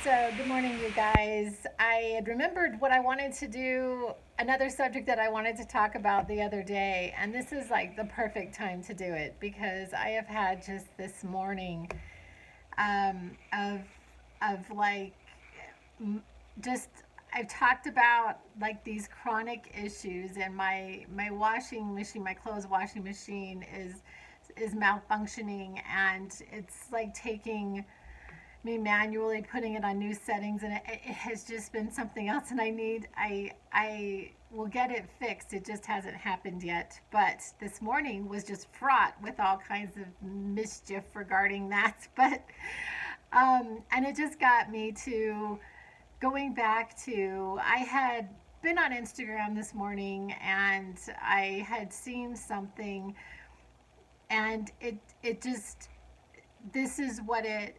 So, good morning, you guys. I had remembered what I wanted to do, another subject that I wanted to talk about the other day, and this is like the perfect time to do it because I have had just this morning um, of of like just I've talked about like these chronic issues, and my washing machine, my clothes washing machine is malfunctioning, and it's like taking me manually putting it on new settings, and it has just been something else, and I will get it fixed. It just hasn't happened yet, but this morning was just fraught with all kinds of mischief regarding that. But and it just got me to going back to I had been on Instagram this morning, and I had seen something, and it just this is what it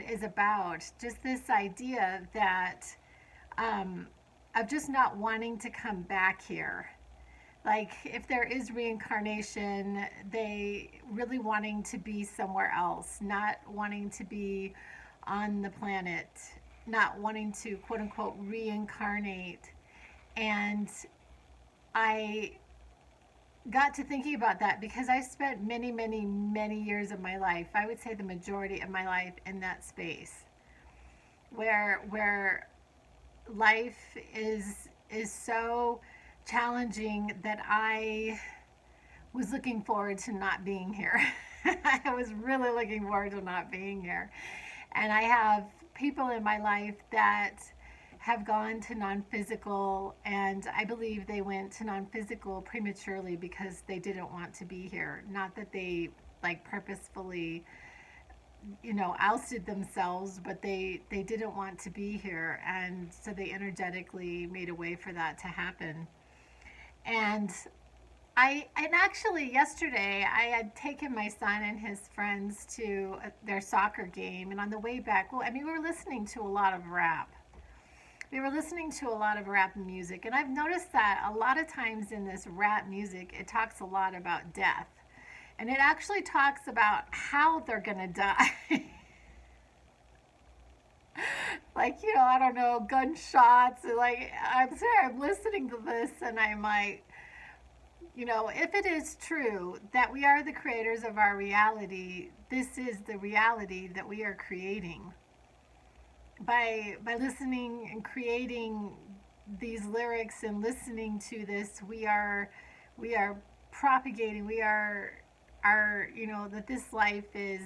is about. Just this idea that um, of just not wanting to come back here. Like if there is reincarnation, they really wanting to be somewhere else, not wanting to be on the planet, not wanting to quote unquote reincarnate. And I got to thinking about that because I spent many, many, many years of my life, I would say the majority of my life, in that space where life is so challenging that I was looking forward to not being here. I was really looking forward to not being here. And I have people in my life that have gone to non physical, and I believe they went to non physical prematurely because they didn't want to be here. Not that they like purposefully, ousted themselves, but they didn't want to be here, and so they energetically made a way for that to happen. And and actually yesterday I had taken my son and his friends to their soccer game, and on the way back, well, I mean, we were listening to a lot of rap. We were listening to a lot of rap music, and I've noticed that a lot of times in this rap music, it talks a lot about death. And it actually talks about how they're going to die. Like, I don't know, gunshots. Like, I'm sorry, I'm listening to this, and I'm like, if it is true that we are the creators of our reality, this is the reality that we are creating. By listening and creating these lyrics and listening to this, we are propagating, that this life is,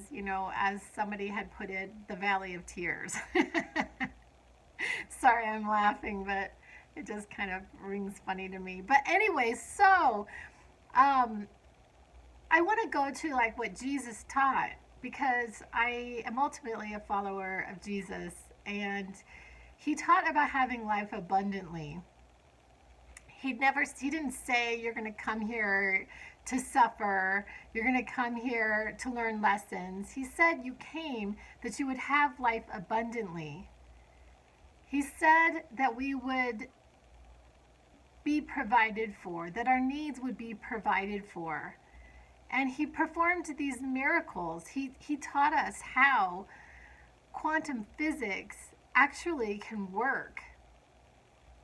as somebody had put it, the valley of tears. Sorry, I'm laughing, but it just kind of rings funny to me. But anyway, so um, I want to go to like what Jesus taught, because I am ultimately a follower of Jesus, and he taught about having life abundantly. He didn't say you're going to come here to suffer, you're going to come here to learn lessons. He said you came that you would have life abundantly. He said that we would be provided for, that our needs would be provided for. And he performed these miracles. He taught us how quantum physics actually can work.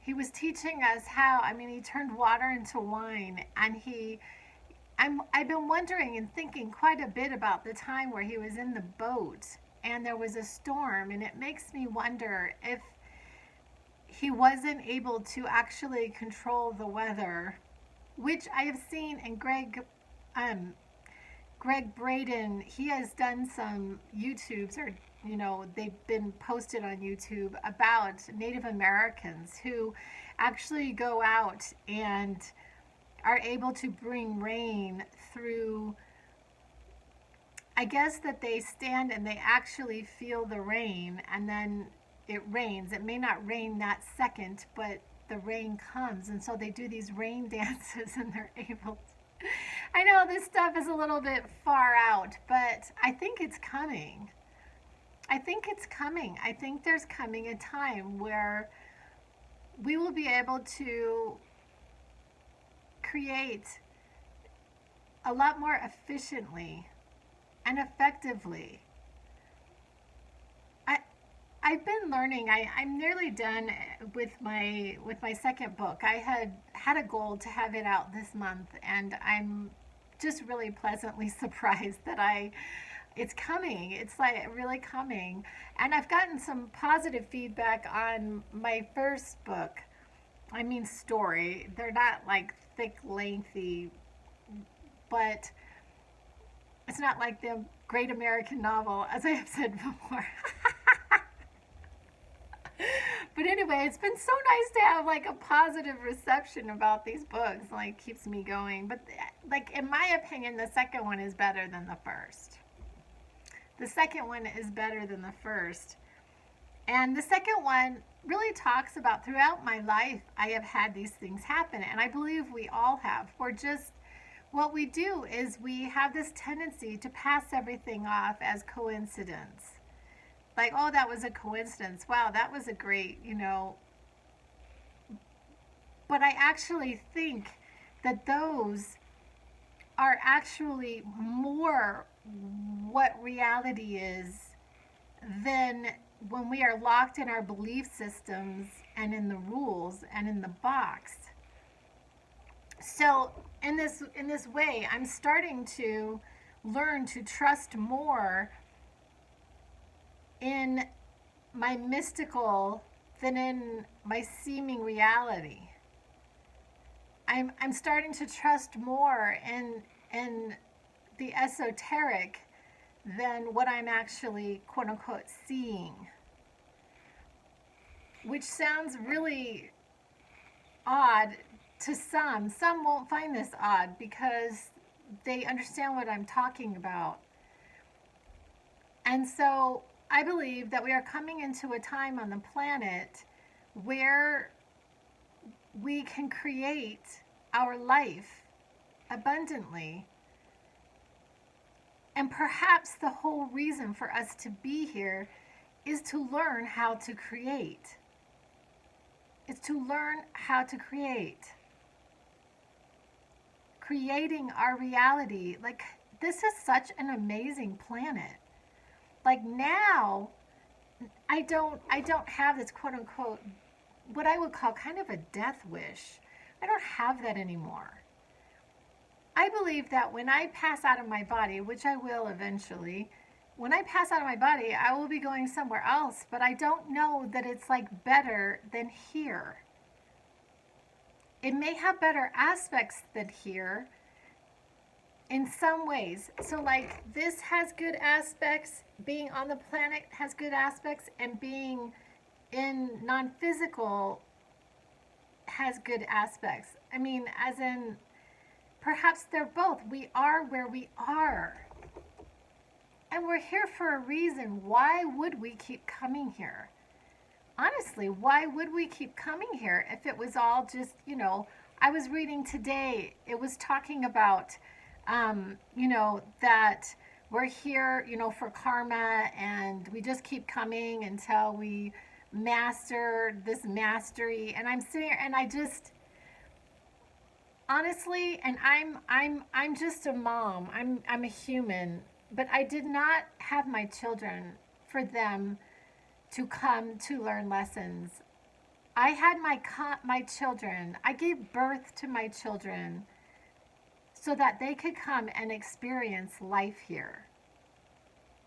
He was teaching us how, I mean, he turned water into wine, and I've been wondering and thinking quite a bit about the time where he was in the boat and there was a storm, and it makes me wonder if he wasn't able to actually control the weather, which I have seen in um, Greg Braden. He has done some YouTubes, or they've been posted on YouTube, about Native Americans who actually go out and are able to bring rain through. I guess that they stand and they actually feel the rain, and then it rains. It may not rain that second, but the rain comes, and so they do these rain dances, and they're able to. I know this stuff is a little bit far out, but I think it's coming. I think it's coming. I think there's coming a time where we will be able to create a lot more efficiently and effectively. I I've been learning. I'm nearly done with my second book. I had a goal to have it out this month, and I'm just really pleasantly surprised that I it's coming. It's like really coming. And I've gotten some positive feedback on my first book. I mean story. They're not like thick, lengthy, but it's not like the great American novel, as I have said before. But anyway, it's been so nice to have like a positive reception about these books. Like keeps me going. But like in my opinion, the second one is better than the first. The second one is better than the first. And the second one really talks about throughout my life I have had these things happen, and I believe we all have. We're just what we do is we have this tendency to pass everything off as coincidence. Like, oh, that was a coincidence. Wow, that was a great, But I actually think that those are actually more what reality is than when we are locked in our belief systems and in the rules and in the box. So in this way, I'm starting to learn to trust more in my mystical than in my seeming reality. I'm starting to trust more in the esoteric than what I'm actually quote unquote seeing. Which sounds really odd to some. Some won't find this odd because they understand what I'm talking about. And so I believe that we are coming into a time on the planet where we can create our life abundantly. And perhaps the whole reason for us to be here is to learn how to create. It's to learn how to create. Creating our reality. Like, this is such an amazing planet. Like now, I don't have this quote unquote what I would call kind of a death wish. I don't have that anymore. I believe that when I pass out of my body, which I will eventually, when I pass out of my body, I will be going somewhere else, but I don't know that it's like better than here. It may have better aspects than here in some ways. So like this has good aspects, being on the planet has good aspects, and being in non-physical has good aspects. I mean, as in, perhaps they're both. We are where we are. And we're here for a reason. Why would we keep coming here? Honestly, why would we keep coming here if it was all just, I was reading today, it was talking about, that we're here, for karma, and we just keep coming until we master this mastery. And I'm sitting here and I just, honestly, and I'm just a mom. I'm a human, but I did not have my children for them to come to learn lessons. I had my children. I gave birth to my children so that they could come and experience life here.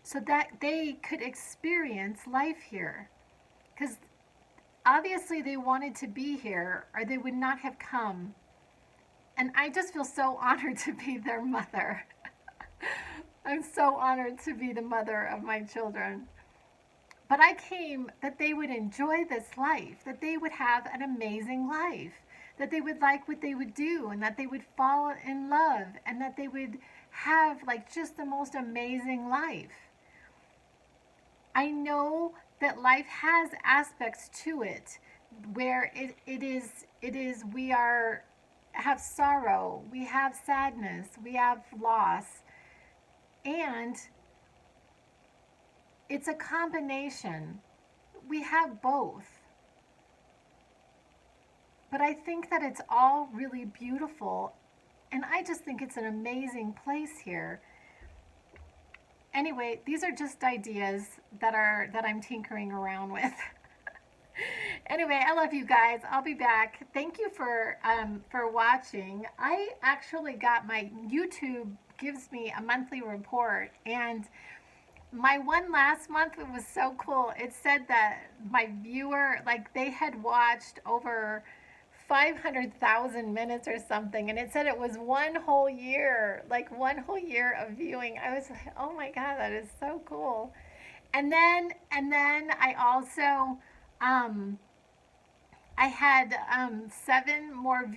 So that they could experience life here. Because obviously they wanted to be here or they would not have come. And I just feel so honored to be their mother. I'm so honored to be the mother of my children. But I came that they would enjoy this life, that they would have an amazing life, that they would like what they would do, and that they would fall in love, and that they would have like just the most amazing life. I know that life has aspects to it where it is we have sorrow, we have sadness, we have loss, and it's a combination. We have both. But I think that it's all really beautiful, and I just think it's an amazing place here. Anyway, these are just ideas that I'm tinkering around with. Anyway, I love you guys. I'll be back. Thank you for watching. I actually got my YouTube gives me a monthly report, and my one last month, it was so cool. It said that my viewer, like they had watched over 500,000 minutes or something, and it said it was one whole year, like one whole year of viewing. I was like, oh my god, that is so cool. And then I also um I had 7 more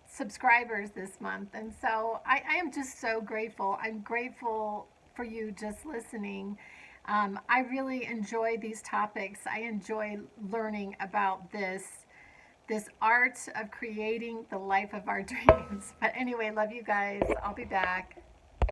subscribers this month. And so I am just so grateful. I'm grateful for you just listening. I really enjoy these topics. I enjoy learning about this art of creating the life of our dreams. But anyway, love you guys. I'll be back.